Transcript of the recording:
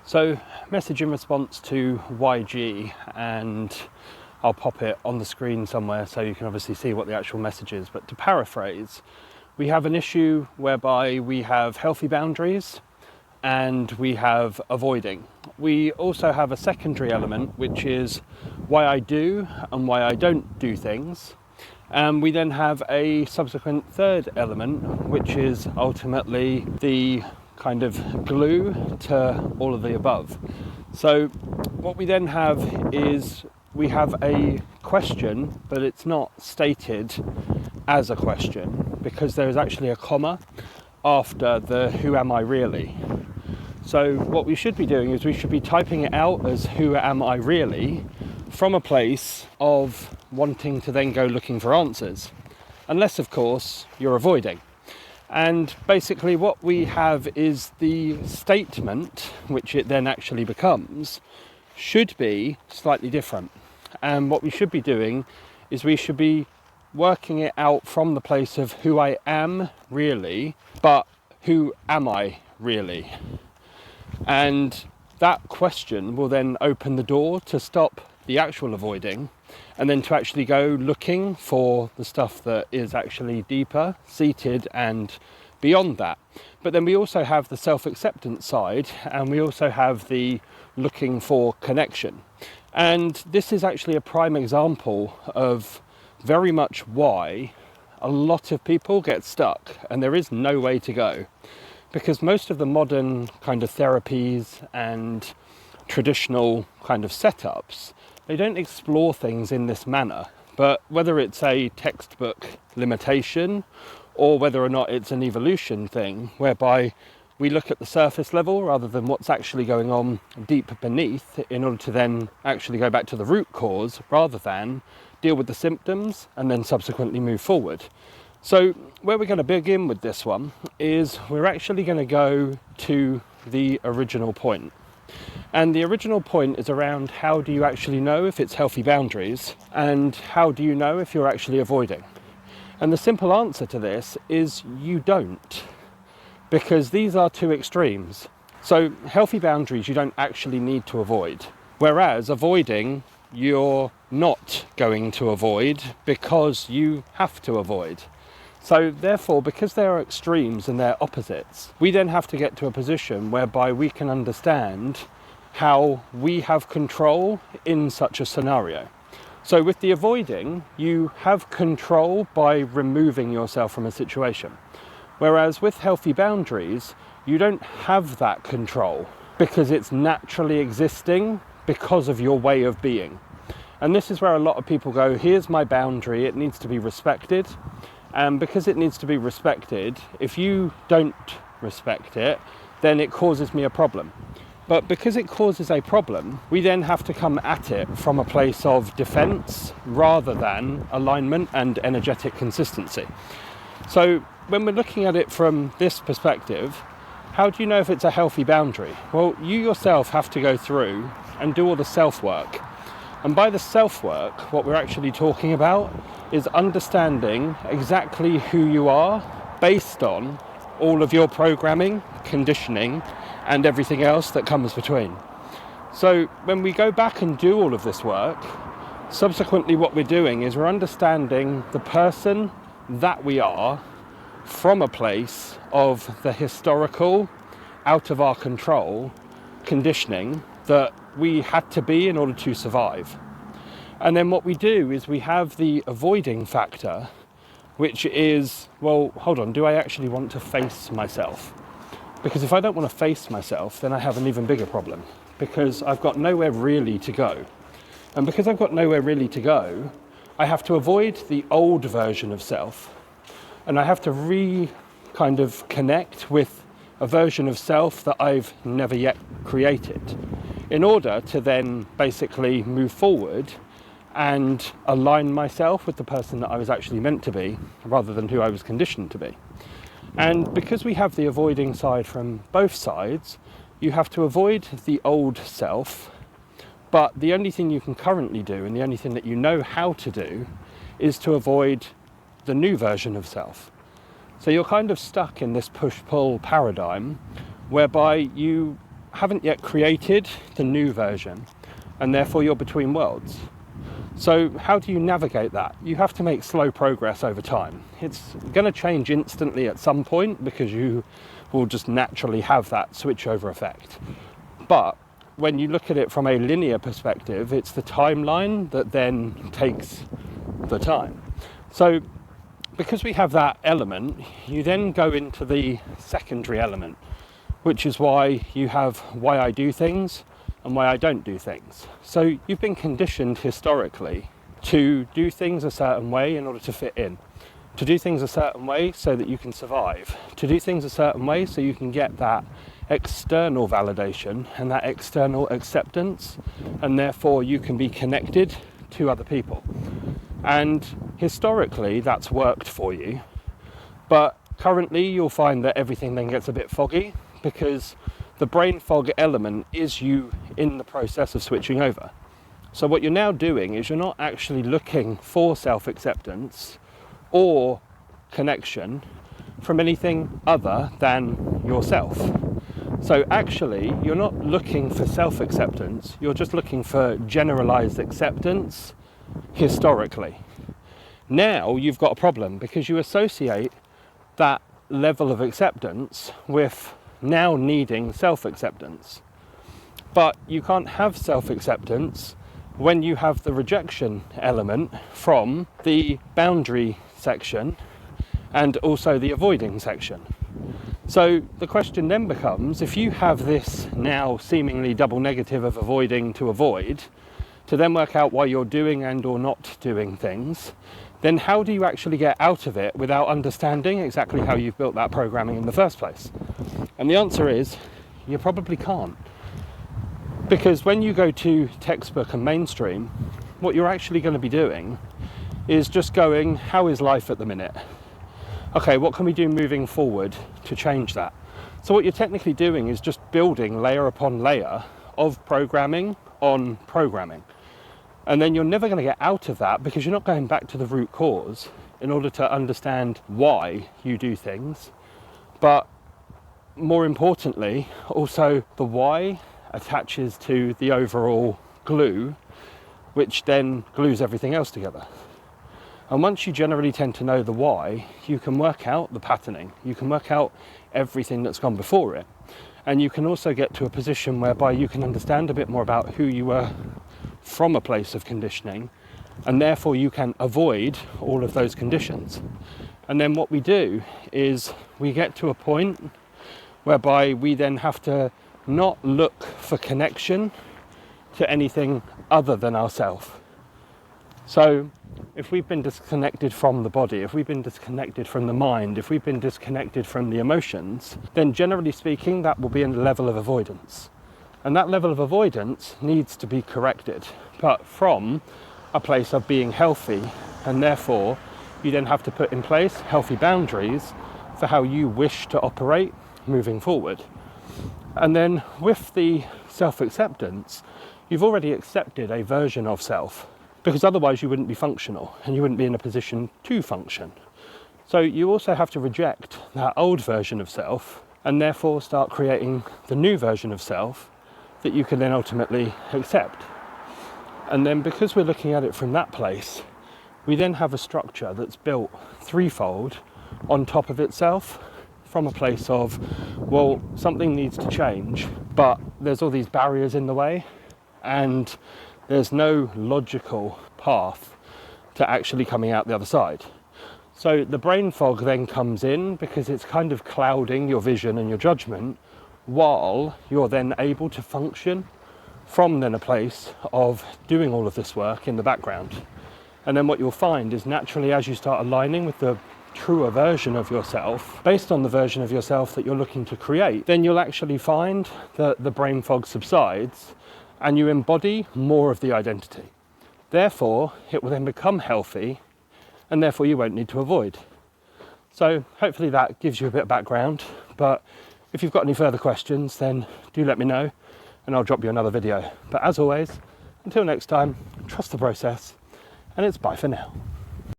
So, message in response to YG, and I'll pop it on the screen somewhere so you can obviously see what the actual message is. But to paraphrase, we have an issue whereby we have healthy boundaries and we have avoiding. We also have a secondary element, which is why I do and why I don't do things. And we then have a subsequent third element, which is ultimately the kind of glue to all of the above. So what we then have is we have a question, but it's not stated as a question because there is actually a comma after the who am I really. So what we should be doing is we should be typing it out as who am I really from a place of wanting to then go looking for answers, unless of course you're avoiding. And basically what we have is the statement, which it then actually becomes, should be slightly different. And what we should be doing is we should be working it out from the place of who I am really, but who am I really? And that question will then open the door to stop the actual avoiding and then to actually go looking for the stuff that is actually deeper, seated and beyond that. But then we also have the self-acceptance side, and we also have the looking for connection. And this is actually a prime example of very much why a lot of people get stuck and there is no way to go. Because most of the modern kind of therapies and traditional kind of setups, they don't explore things in this manner. But whether it's a textbook limitation or whether or not it's an evolution thing, whereby we look at the surface level rather than what's actually going on deep beneath in order to then actually go back to the root cause rather than deal with the symptoms and then subsequently move forward. So where we're going to begin with this one is we're actually going to go to the original point. And the original point is around how do you actually know if it's healthy boundaries and how do you know if you're actually avoiding? And the simple answer to this is you don't, because these are two extremes. So healthy boundaries you don't actually need to avoid, whereas avoiding you're not going to avoid because you have to avoid. So therefore, because they are extremes and they're opposites, we then have to get to a position whereby we can understand how we have control in such a scenario. So with the avoiding, you have control by removing yourself from a situation. Whereas with healthy boundaries, you don't have that control because it's naturally existing because of your way of being. And this is where a lot of people go, here's my boundary, it needs to be respected. And because it needs to be respected, if you don't respect it, then it causes me a problem. But because it causes a problem, we then have to come at it from a place of defense rather than alignment and energetic consistency. So when we're looking at it from this perspective, how do you know if it's a healthy boundary? Well, you yourself have to go through and do all the self-work. And by the self-work, what we're actually talking about is understanding exactly who you are based on all of your programming, conditioning, and everything else that comes between. So when we go back and do all of this work, subsequently what we're doing is we're understanding the person that we are from a place of the historical, out of our control conditioning that we had to be in order to survive. And then what we do is we have the avoiding factor, which is, well, hold on, do I actually want to face myself? Because if I don't want to face myself, then I have an even bigger problem, because I've got nowhere really to go. And because I've got nowhere really to go, I have to avoid the old version of self, and I have to kind of connect with a version of self that I've never yet created in order to then basically move forward and align myself with the person that I was actually meant to be rather than who I was conditioned to be. And because we have the avoiding side from both sides, you have to avoid the old self, but the only thing you can currently do and the only thing that you know how to do is to avoid the new version of self. So you're kind of stuck in this push-pull paradigm whereby you haven't yet created the new version, and therefore you're between worlds. So how do you navigate that? You have to make slow progress over time. It's going to change instantly at some point because you will just naturally have that switchover effect. But when you look at it from a linear perspective, it's the timeline that then takes the time. So because we have that element, you then go into the secondary element, which is why you have why I do things and why I don't do things. So you've been conditioned historically to do things a certain way in order to fit in, to do things a certain way so that you can survive, to do things a certain way so you can get that external validation and that external acceptance, and therefore you can be connected to other people. And historically that's worked for you, but currently you'll find that everything then gets a bit foggy because the brain fog element is you in the process of switching over. So what you're now doing is you're not actually looking for self-acceptance or connection from anything other than yourself. So actually, you're not looking for self-acceptance, you're just looking for generalized acceptance historically. Now you've got a problem because you associate that level of acceptance with now needing self-acceptance. But you can't have self-acceptance when you have the rejection element from the boundary section and also the avoiding section. So the question then becomes, if you have this now seemingly double negative of avoiding to avoid, to then work out why you're doing and or not doing things, then how do you actually get out of it without understanding exactly how you've built that programming in the first place? And the answer is, you probably can't. Because when you go to textbook and mainstream, what you're actually going to be doing is just going, how is life at the minute? Okay, what can we do moving forward to change that? So what you're technically doing is just building layer upon layer of programming on programming. And then you're never going to get out of that because you're not going back to the root cause in order to understand why you do things. But more importantly, also the why attaches to the overall glue, which then glues everything else together. And once you generally tend to know the why, you can work out the patterning, you can work out everything that's gone before it. And you can also get to a position whereby you can understand a bit more about who you were from a place of conditioning, and therefore you can avoid all of those conditions. And then what we do is we get to a point whereby we then have to not look for connection to anything other than ourselves. So if we've been disconnected from the body, if we've been disconnected from the mind, if we've been disconnected from the emotions, then generally speaking, that will be a level of avoidance. And that level of avoidance needs to be corrected, but from a place of being healthy, and therefore you then have to put in place healthy boundaries for how you wish to operate moving forward. And then with the self-acceptance, you've already accepted a version of self, because otherwise you wouldn't be functional and you wouldn't be in a position to function. So you also have to reject that old version of self and therefore start creating the new version of self that you can then ultimately accept. And then because we're looking at it from that place, we then have a structure that's built threefold on top of itself, from a place of, well, something needs to change, but there's all these barriers in the way and there's no logical path to actually coming out the other side. So the brain fog then comes in because it's kind of clouding your vision and your judgment, while you're then able to function from then a place of doing all of this work in the background. And then what you'll find is naturally, as you start aligning with the truer version of yourself, based on the version of yourself that you're looking to create, then you'll actually find that the brain fog subsides and you embody more of the identity. Therefore, it will then become healthy, and therefore you won't need to avoid. So hopefully that gives you a bit of background, but if you've got any further questions, then do let me know and I'll drop you another video. But as always, until next time, trust the process, and it's bye for now.